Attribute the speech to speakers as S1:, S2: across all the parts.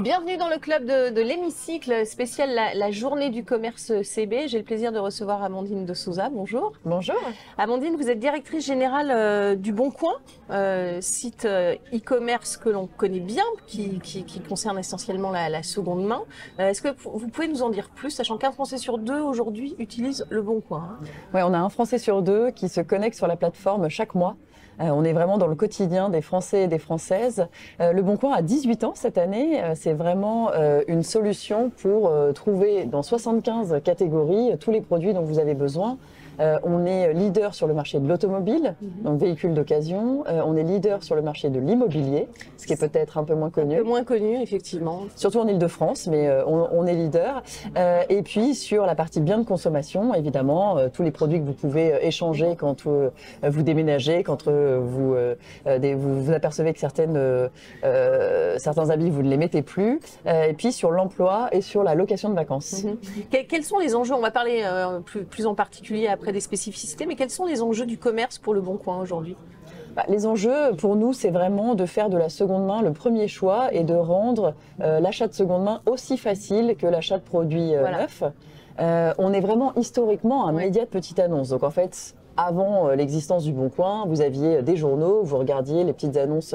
S1: Bienvenue dans le club de l'hémicycle spécial la journée du commerce CB. J'ai le plaisir de recevoir Amandine de Souza. Bonjour.
S2: Bonjour.
S1: Amandine, vous êtes directrice générale du Bon Coin, site e-commerce que l'on connaît bien, qui concerne essentiellement la seconde main. Est-ce que vous pouvez nous en dire plus, sachant qu'un Français sur deux aujourd'hui utilise le Bon Coin, hein?
S2: Ouais, on a un Français sur deux qui se connecte sur la plateforme chaque mois. On est vraiment dans le quotidien des Français et des Françaises. Le Bon Coin a 18 ans cette année. C'est vraiment une solution pour trouver dans 75 catégories tous les produits dont vous avez besoin. On est leader sur le marché de l'automobile, donc véhicules d'occasion. On est leader sur le marché de l'immobilier, ce qui est peut-être un peu moins connu.
S1: Un peu moins connu, effectivement.
S2: Surtout en Île-de-France, mais on est leader. Et puis sur la partie biens de consommation, évidemment, tous les produits que vous pouvez échanger quand vous déménagez, quand vous apercevez que certains habits, vous ne les mettez plus. Et puis sur l'emploi et sur la location de vacances.
S1: Quels sont les enjeux? On va parler plus en particulier après des spécificités, mais quels sont les enjeux du commerce pour le Bon Coin aujourd'hui?
S2: Les enjeux pour nous, c'est vraiment de faire de la seconde main le premier choix et de rendre l'achat de seconde main aussi facile que l'achat de produits neufs. On est vraiment historiquement un média de petite annonce. Donc en fait, avant l'existence du Bon Coin, vous aviez des journaux, vous regardiez les petites annonces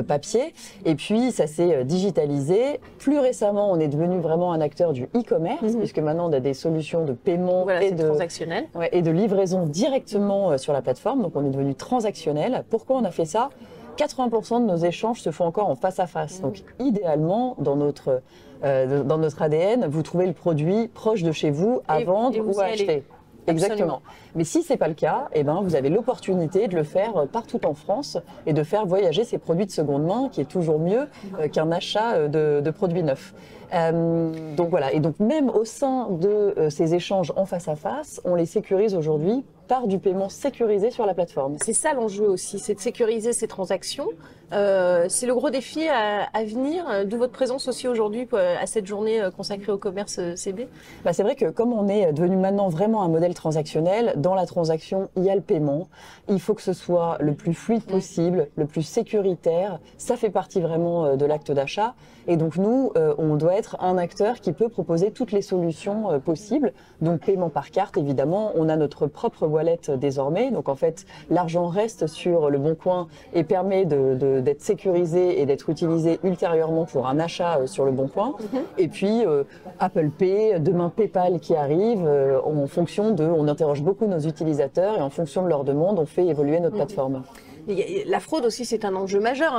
S2: papier, et puis ça s'est digitalisé. Plus récemment, on est devenu vraiment un acteur du e-commerce, puisque maintenant on a des solutions de paiement et de livraison directement sur la plateforme, donc on est devenu transactionnel. Pourquoi on a fait ça? 80% de nos échanges se font encore en face à face. Donc idéalement, dans notre ADN, vous trouvez le produit proche de chez vous à vendre ou à acheter. Exactement.
S1: Absolument.
S2: Mais si c'est pas le cas, vous avez l'opportunité de le faire partout en France et de faire voyager ces produits de seconde main, qui est toujours mieux qu'un achat de produits neufs. Donc voilà. Et donc même au sein de ces échanges en face à face, on les sécurise aujourd'hui par du paiement sécurisé sur la plateforme.
S1: C'est ça l'enjeu aussi, c'est de sécuriser ces transactions. C'est le gros défi à venir, d'où votre présence aussi aujourd'hui à cette journée consacrée au commerce CB.
S2: C'est vrai que comme on est devenu maintenant vraiment un modèle transactionnel, dans la transaction, il y a le paiement. Il faut que ce soit le plus fluide possible, le plus sécuritaire. Ça fait partie vraiment de l'acte d'achat. Et donc nous, on doit être un acteur qui peut proposer toutes les solutions possibles. Donc paiement par carte, évidemment, on a notre propre wallet désormais. Donc en fait, l'argent reste sur le Bon Coin et permet d'être sécurisé et d'être utilisé ultérieurement pour un achat sur le Bon Coin. Et puis Apple Pay, demain PayPal qui arrive, en fonction on interroge beaucoup nos utilisateurs et en fonction de leurs demandes, on fait évoluer notre plateforme.
S1: La fraude aussi, c'est un enjeu majeur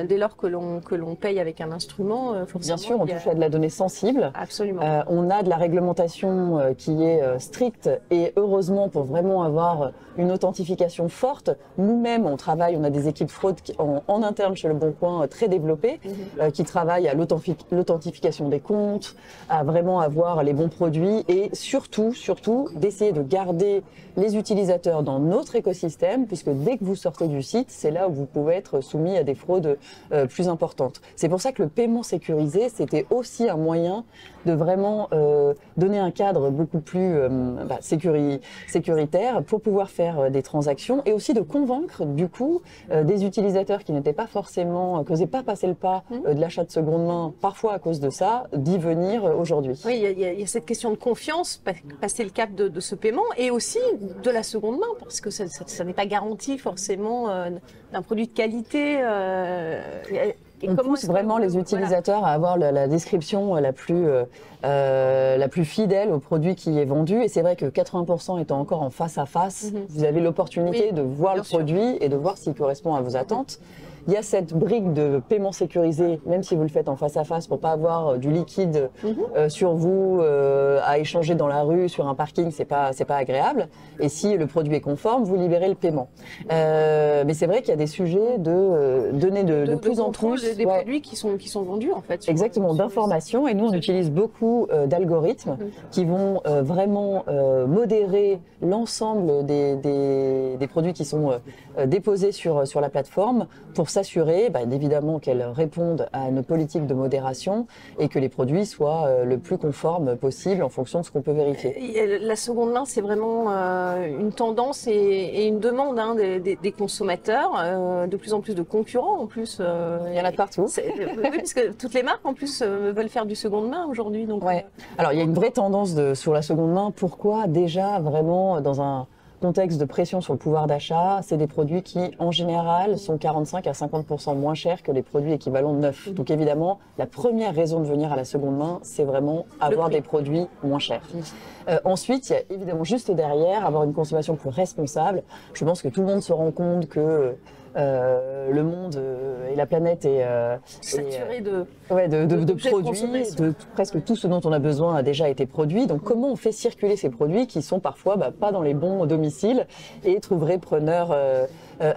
S1: dès lors que l'on paye avec un instrument.
S2: Bien sûr, on touche à de la donnée sensible.
S1: Absolument.
S2: On a de la réglementation qui est stricte et heureusement pour vraiment avoir une authentification forte. Nous-mêmes, on a des équipes fraude en interne chez Le Bon Coin très développées qui travaillent à l'authentification des comptes, à vraiment avoir les bons produits et surtout d'essayer de garder les utilisateurs dans notre écosystème, puisque dès que vous sortez du site, c'est là où vous pouvez être soumis à des fraudes plus importantes. C'est pour ça que le paiement sécurisé, c'était aussi un moyen de vraiment donner un cadre beaucoup plus sécuritaire pour pouvoir faire des transactions et aussi de convaincre du coup des utilisateurs qui n'étaient pas forcément, qui n'osaient pas passer le pas de l'achat de seconde main, parfois à cause de ça, d'y venir aujourd'hui.
S1: Oui, il y a cette question de confiance, passer le cap de ce paiement et aussi de la seconde main, parce que ça n'est pas garanti forcément d'un produit de qualité.
S2: On pousse vraiment les utilisateurs à avoir la description la plus fidèle au produit qui est vendu. Et c'est vrai que 80% étant encore en face à face, vous avez l'opportunité de voir le produit et de voir s'il correspond à vos attentes. il y a cette brique de paiement sécurisé, même si vous le faites en face à face, pour pas avoir du liquide sur vous à échanger dans la rue, sur un parking, c'est pas agréable. Et si le produit est conforme, vous libérez le paiement. Mais c'est vrai qu'il y a des sujets de donner de plus en plus
S1: des produits qui sont vendus en fait.
S2: Exactement, d'informations. Et nous, on utilise beaucoup d'algorithmes qui vont vraiment modérer l'ensemble des produits qui sont déposés sur la plateforme pour s'assurer évidemment qu'elles répondent à nos politiques de modération et que les produits soient le plus conformes possible en fonction de ce qu'on peut vérifier.
S1: La seconde main, c'est vraiment une tendance et une demande des consommateurs, de plus en plus de concurrents en plus.
S2: Il y en a de partout.
S1: Oui, parce que toutes les marques en plus veulent faire du seconde main aujourd'hui.
S2: Ouais. Alors il y a une vraie tendance sur la seconde main. Pourquoi? Déjà vraiment dans un contexte de pression sur le pouvoir d'achat, c'est des produits qui, en général, sont 45 à 50% moins chers que les produits équivalents neufs. Donc évidemment, la première raison de venir à la seconde main, c'est vraiment avoir des produits moins chers. Ensuite, il y a évidemment juste derrière, avoir une consommation plus responsable. Je pense que tout le monde se rend compte que le monde et la planète est
S1: saturé de
S2: produits, de presque tout ce dont on a besoin a déjà été produit. Donc comment on fait circuler ces produits qui sont parfois pas dans les bons domiciles et trouveraient preneurs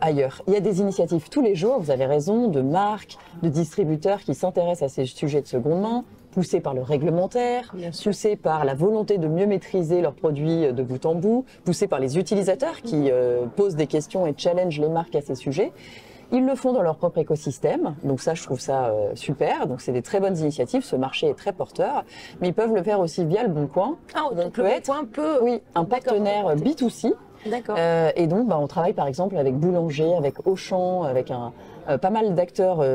S2: ailleurs. Il y a des initiatives tous les jours, vous avez raison, de marques, de distributeurs qui s'intéressent à ces sujets de seconde main, poussés par le réglementaire, poussés par la volonté de mieux maîtriser leurs produits de bout en bout, poussés par les utilisateurs qui posent des questions et challengent les marques à ces sujets. Ils le font dans leur propre écosystème, donc ça je trouve ça super, donc c'est des très bonnes initiatives, ce marché est très porteur, mais ils peuvent le faire aussi via le Bon Coin.
S1: Donc le Bon Coin peut...
S2: un partenaire B2C.
S1: D'accord.
S2: Et donc on travaille par exemple avec Boulanger, avec Auchan, avec pas mal d'acteurs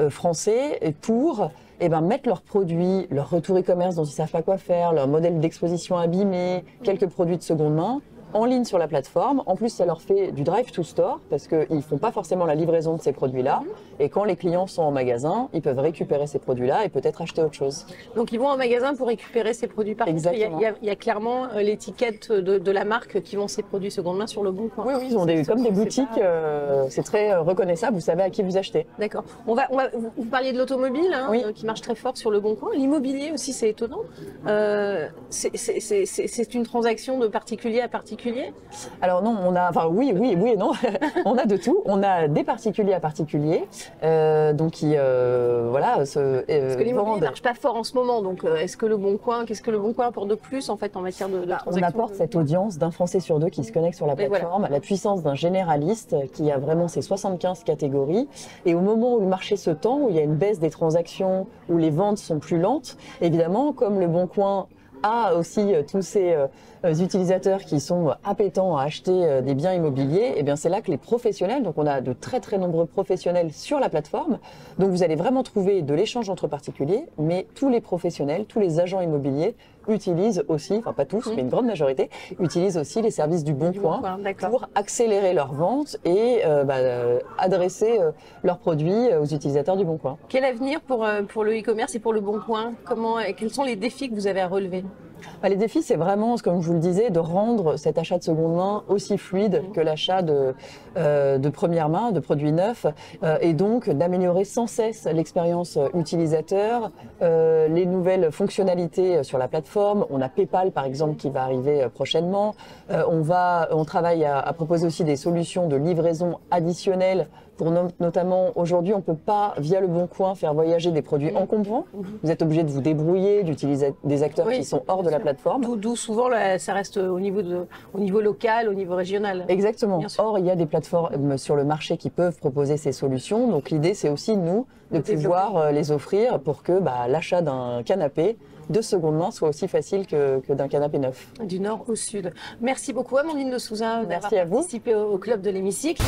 S2: français pour mettre leurs produits, leur retour e-commerce dont ils savent pas quoi faire, leur modèle d'exposition abîmé, quelques produits de seconde main, en ligne sur la plateforme. En plus, ça leur fait du drive to store parce qu'ils font pas forcément la livraison de ces produits-là. Et quand les clients sont en magasin, ils peuvent récupérer ces produits-là et peut-être acheter autre chose.
S1: Donc, ils vont en magasin pour récupérer ces produits. Par contre, il y a clairement l'étiquette de la marque qui vend ces produits seconde main sur le Bon Coin.
S2: Oui, ils ont comme des boutiques. C'est très reconnaissable. Vous savez à qui vous achetez.
S1: D'accord. Vous parliez de l'automobile, qui marche très fort sur le Bon Coin. L'immobilier aussi, c'est étonnant. C'est une transaction de particulier à particulier.
S2: Alors non, oui et non. On a de tout. On a des particuliers à particuliers, donc qui
S1: parce que l'immobilier ne marche pas fort en ce moment. Donc qu'est-ce que le Bon Coin apporte de plus en fait en matière de transaction?
S2: On apporte cette audience d'un Français sur deux qui se connecte sur la plateforme, la puissance d'un généraliste qui a vraiment ses 75 catégories. Et au moment où le marché se tend, où il y a une baisse des transactions, où les ventes sont plus lentes, évidemment, comme le Bon Coin a aussi tous ces utilisateurs qui sont appétents à acheter des biens immobiliers, et bien c'est là que les professionnels, donc on a de très très nombreux professionnels sur la plateforme, donc vous allez vraiment trouver de l'échange entre particuliers, mais tous les professionnels, tous les agents immobiliers utilisent aussi, enfin pas tous, mais une grande majorité, utilisent aussi les services du Bon Coin pour accélérer leurs ventes et adresser leurs produits aux utilisateurs du Bon Coin.
S1: Quel avenir pour le e-commerce et pour le Bon Coin? Quels sont les défis que vous avez à relever?
S2: Les défis, c'est vraiment, comme je vous le disais, de rendre cet achat de seconde main aussi fluide que l'achat de première main, de produits neufs, et donc d'améliorer sans cesse l'expérience utilisateur, les nouvelles fonctionnalités sur la plateforme. On a PayPal, par exemple, qui va arriver prochainement. On travaille à proposer aussi des solutions de livraison additionnelles pour notamment, aujourd'hui, on ne peut pas, via le Bon Coin, faire voyager des produits encombrants. Vous êtes obligé de vous débrouiller, d'utiliser des acteurs qui sont hors de la plateforme.
S1: D'où souvent, ça reste au niveau local, au niveau régional.
S2: Exactement. Or, il y a des plateformes sur le marché qui peuvent proposer ces solutions. Donc, l'idée, c'est aussi, nous, de pouvoir les offrir pour que l'achat d'un canapé de seconde main soit aussi facile que d'un canapé neuf.
S1: Du nord au sud. Merci beaucoup, Amandine de Souza, d'avoir
S2: participé
S1: au Club de l'Hémicycle.